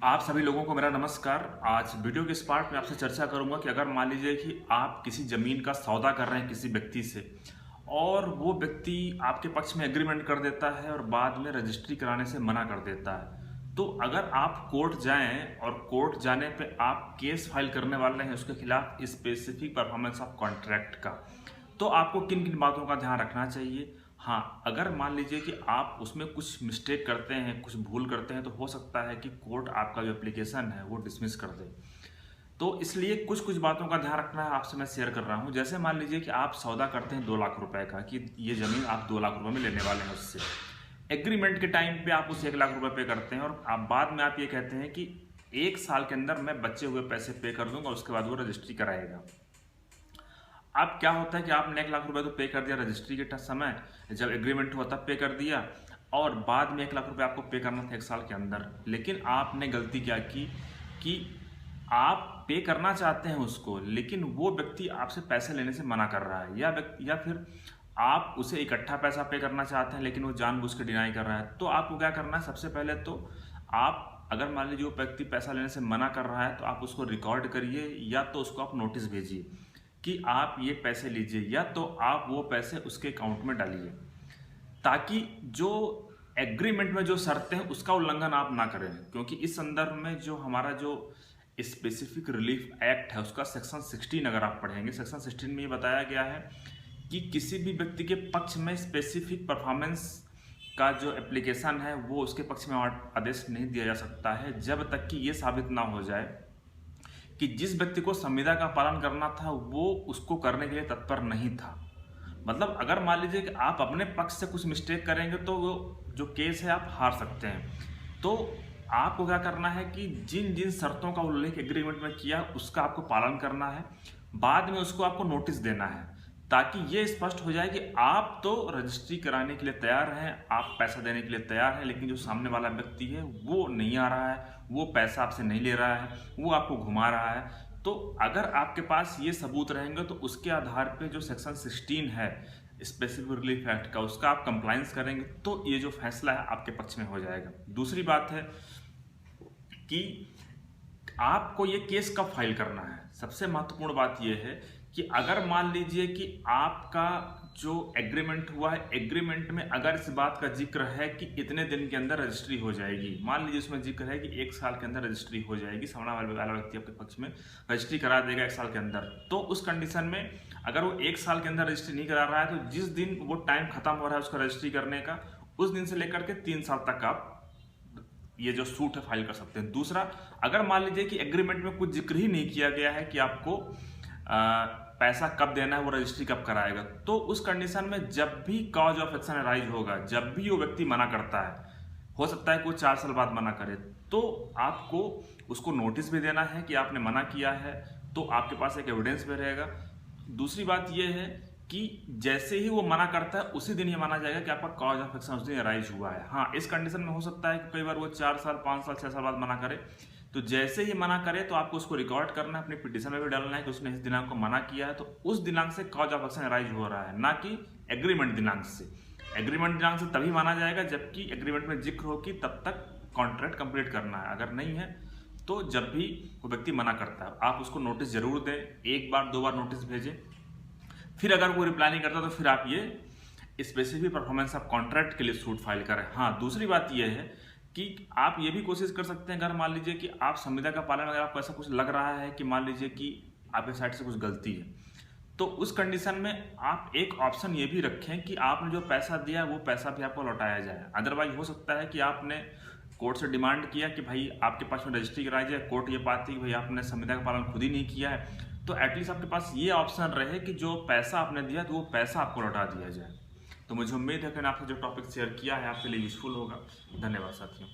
आप सभी लोगों को मेरा नमस्कार। आज वीडियो के इस पार्ट में आपसे चर्चा करूंगा कि अगर मान लीजिए कि आप किसी ज़मीन का सौदा कर रहे हैं किसी व्यक्ति से और वो व्यक्ति आपके पक्ष में एग्रीमेंट कर देता है और बाद में रजिस्ट्री कराने से मना कर देता है, तो अगर आप कोर्ट जाएं और कोर्ट जाने पे आप केस फाइल करने वाले हैं उसके खिलाफ स्पेसिफिक परफॉर्मेंस ऑफ कॉन्ट्रैक्ट का, तो आपको किन किन बातों का ध्यान रखना चाहिए। हाँ, अगर मान लीजिए कि आप उसमें कुछ मिस्टेक करते हैं, कुछ भूल करते हैं, तो हो सकता है कि कोर्ट आपका जो एप्लीकेशन है वो डिसमिस कर दे। तो इसलिए कुछ कुछ बातों का ध्यान रखना है, आपसे मैं शेयर कर रहा हूँ। जैसे मान लीजिए कि आप सौदा करते हैं 2 लाख रुपए का, कि ये ज़मीन आप 2 लाख रुपए में लेने वाले हैं उससे। एग्रीमेंट के टाइम पे आप उसे 1 लाख रुपए पे करते हैं और आप बाद में आप ये कहते हैं कि 1 साल के अंदर मैं बचे हुए पैसे पे कर दूंगा, उसके बाद वो रजिस्ट्री कराएगा। अब क्या होता है कि आपने 1 लाख रुपए तो पे कर दिया रजिस्ट्री के समय, जब एग्रीमेंट हुआ तब पे कर दिया, और बाद में 1 लाख रुपए आपको पे करना था 1 साल के अंदर। लेकिन आपने गलती क्या की कि आप पे करना चाहते हैं उसको, लेकिन वो व्यक्ति आपसे पैसे लेने से मना कर रहा है, या फिर आप उसे इकट्ठा पैसा पे करना चाहते हैं लेकिन वो जानबूझ के डिनाई कर रहा है। तो आपको क्या करना है, सबसे पहले तो आप, अगर मान लीजिए वो व्यक्ति पैसा लेने से मना कर रहा है, तो आप उसको रिकॉर्ड करिए या तो उसको आप नोटिस भेजिए कि आप ये पैसे लीजिए, या तो आप वो पैसे उसके अकाउंट में डालिए, ताकि जो एग्रीमेंट में जो शर्तें हैं उसका उल्लंघन आप ना करें। क्योंकि इस संदर्भ में जो हमारा जो स्पेसिफिक रिलीफ एक्ट है उसका सेक्शन 16 अगर आप पढ़ेंगे, सेक्शन 16 में ये बताया गया है कि किसी भी व्यक्ति के पक्ष में स्पेसिफिक परफॉर्मेंस का जो एप्लीकेशन है वो उसके पक्ष में आदेश नहीं दिया जा सकता है जब तक कि ये साबित ना हो जाए कि जिस व्यक्ति को संविदा का पालन करना था वो उसको करने के लिए तत्पर नहीं था। मतलब अगर मान लीजिए कि आप अपने पक्ष से कुछ मिस्टेक करेंगे तो वो जो केस है आप हार सकते हैं। तो आपको क्या करना है कि जिन जिन शर्तों का उल्लेख एग्रीमेंट में किया उसका आपको पालन करना है, बाद में उसको आपको नोटिस देना है, ताकि ये स्पष्ट हो जाए कि आप तो रजिस्ट्री कराने के लिए तैयार हैं, आप पैसा देने के लिए तैयार हैं, लेकिन जो सामने वाला व्यक्ति है वो नहीं आ रहा है, वो पैसा आपसे नहीं ले रहा है, वो आपको घुमा रहा है। तो अगर आपके पास ये सबूत रहेंगे तो उसके आधार पे जो सेक्शन 16 है स्पेसिफिक रिलीफ एक्ट का, उसका आप कंप्लायंस करेंगे तो ये जो फैसला है आपके पक्ष में हो जाएगा। दूसरी बात है कि आपको ये केस कब फाइल करना है। सबसे महत्वपूर्ण बात यह है कि अगर मान लीजिए कि आपका जो एग्रीमेंट हुआ है, एग्रीमेंट में अगर इस बात का जिक्र है कि इतने दिन के अंदर रजिस्ट्री हो जाएगी, मान लीजिए उसमें जिक्र है कि 1 साल के अंदर रजिस्ट्री हो जाएगी, सामने वाला व्यक्ति आपके पक्ष में रजिस्ट्री करा देगा 1 साल के अंदर, तो उस कंडीशन में अगर वो 1 साल के अंदर रजिस्ट्री नहीं करा रहा है तो जिस दिन वो टाइम खत्म हो रहा है उसका रजिस्ट्री करने का, उस दिन से लेकर के 3 साल तक आप ये जो सूट है फाइल कर सकते हैं। दूसरा, अगर मान लीजिए कि एग्रीमेंट में कुछ जिक्र ही नहीं किया गया है कि आपको पैसा कब देना है, वो रजिस्ट्री कब कराएगा, तो उस कंडीशन में जब भी कॉज ऑफ एक्शन अराइज होगा, जब भी वो व्यक्ति मना करता है, हो सकता है कोई 4 साल बाद मना करे, तो आपको उसको नोटिस भी देना है कि आपने मना किया है, तो आपके पास एक एविडेंस भी रहेगा। दूसरी बात यह है कि जैसे ही वो मना करता है उसी दिन ये माना जाएगा कि आपका कॉज ऑफ एक्शन उस दिन अराइज हुआ है। हाँ, इस कंडीशन में हो सकता है कि कई बार वो 4 साल, 5 साल, 6 साल बाद मना करे, तो जैसे ही मना करे तो आपको उसको रिकॉर्ड करना है, अपने पिटीशन में भी डालना है कि उसने इस दिनांक को मना किया है, तो उस दिनांक से कॉज ऑफ एक्शन अराइज हो रहा है, ना कि एग्रीमेंट दिनांक से। एग्रीमेंट दिनांक से तभी माना जाएगा जबकि एग्रीमेंट में जिक्र हो कि तब तक कॉन्ट्रैक्ट कंप्लीट करना है। अगर नहीं है तो जब भी वो व्यक्ति मना करता है आप उसको नोटिस जरूर दें, 1 बार 2 बार नोटिस भेजें। फिर अगर वो रिप्लाई नहीं करता तो फिर आप ये स्पेसिफिक परफॉर्मेंस ऑफ कॉन्ट्रैक्ट के लिए सूट फाइल करें। हाँ, दूसरी बात ये है कि आप ये भी कोशिश कर सकते हैं, अगर मान लीजिए कि आप संविदा का पालन, अगर आपको ऐसा कुछ लग रहा है कि मान लीजिए कि आपके साइड से कुछ गलती है, तो उस कंडीशन में आप एक ऑप्शन ये भी रखें कि आपने जो पैसा दिया वो पैसा भी आपको लौटाया जाए। अदरवाइज हो सकता है कि आपने कोर्ट से डिमांड किया कि भाई आपके पास में रजिस्ट्री कराई जाए, कोर्ट ये पाती कि भाई आपने संविदा का पालन खुद ही नहीं किया है, तो एटलीस्ट आपके पास ये ऑप्शन रहे कि जो पैसा आपने दिया तो वो पैसा आपको लौटा दिया जाए। तो मुझे उम्मीद है कि आपसे जो टॉपिक शेयर किया है आपके लिए यूजफुल होगा। धन्यवाद साथियों।